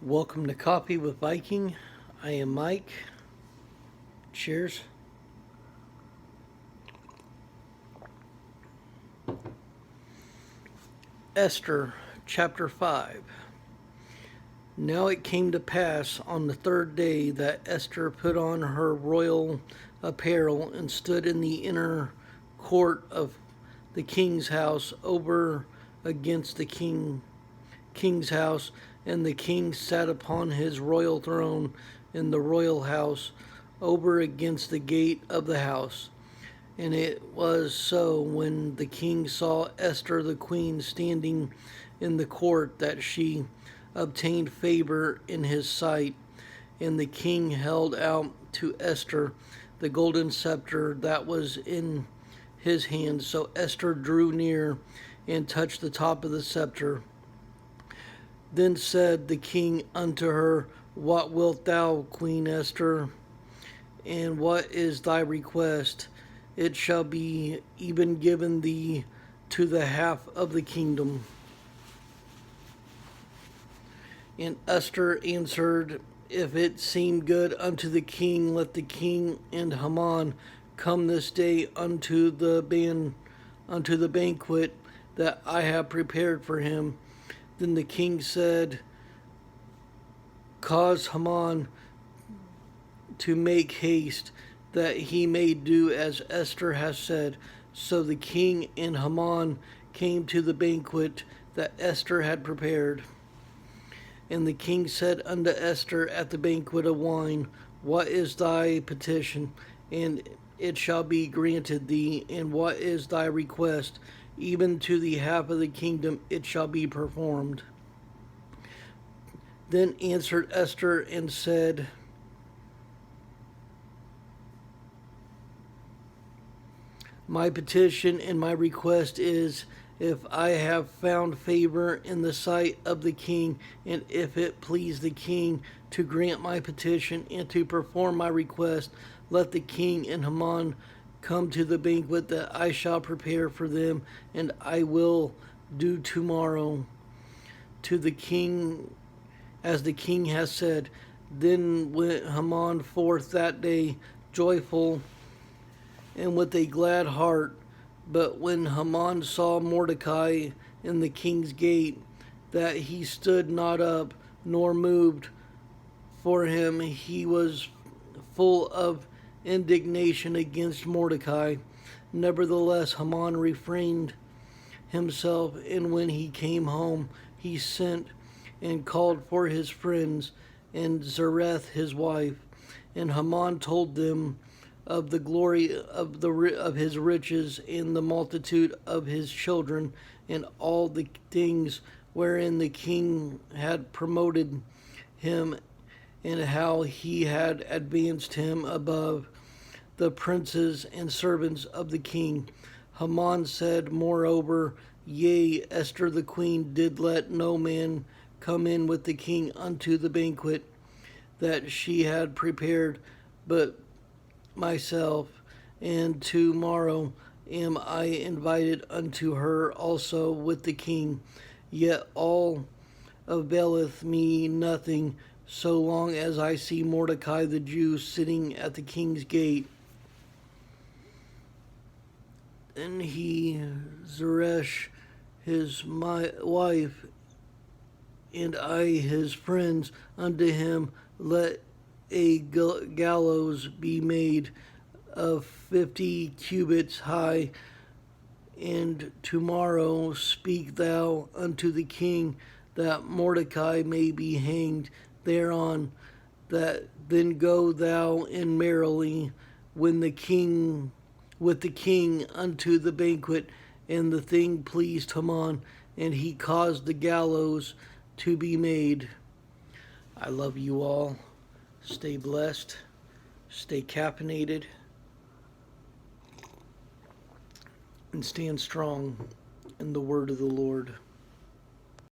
Welcome to Coffee with Viking. I am Mike. Cheers. Esther Chapter 5. Now it came to pass on the third day that Esther put on her royal apparel and stood in the inner court of the king's house over against the king's house, and the king sat upon his royal throne in the royal house over against the gate of the house. And it was so, when the king saw Esther the queen standing in the court, that she obtained favor in his sight. And the king held out to Esther the golden scepter that was in his hand. So Esther drew near and touched the top of the scepter. Then said the king unto her, What wilt thou, Queen Esther? And what is thy request? It shall be even given thee to the half of the kingdom. And Esther answered, If it seem good unto the king, let the king and Haman come this day unto the banquet that I have prepared for him. Then the king said, Cause Haman to make haste, that he may do as Esther has said. So the king and Haman came to the banquet that Esther had prepared. And the king said unto Esther at the banquet of wine, What is thy petition? And it shall be granted thee. And what is thy request? Even to the half of the kingdom it shall be performed. Then answered Esther and said, My petition and my request is, if I have found favor in the sight of the king, and if it please the king to grant my petition and to perform my request, let the king and Haman come to the banquet that I shall prepare for them, and I will do tomorrow to the king as the king has said. Then went Haman forth that day joyful and with a glad heart. But when Haman saw Mordecai in the king's gate, that he stood not up nor moved for him, he was full of indignation against Mordecai. Nevertheless, Haman refrained himself, and when he came home, he sent and called for his friends and Zeresh his wife. And Haman told them of the glory of his riches and the multitude of his children, and all the things wherein the king had promoted him, and how he had advanced him above the princes and servants of the king. Haman said, Moreover, yea, Esther the queen did let no man come in with the king unto the banquet that she had prepared, but myself, and tomorrow am I invited unto her also with the king. Yet all availeth me nothing, so long as I see Mordecai the Jew sitting at the king's gate. And he, Zeresh his wife, and I his friends, unto him let a gallows be made of 50 cubits high. And tomorrow speak thou unto the king, that Mordecai may be hanged thereon. That then go thou in merrily with the king unto the banquet. And the thing pleased Haman, and he caused the gallows to be made. I love you all. Stay blessed. Stay caffeinated. And stand strong in the word of the Lord.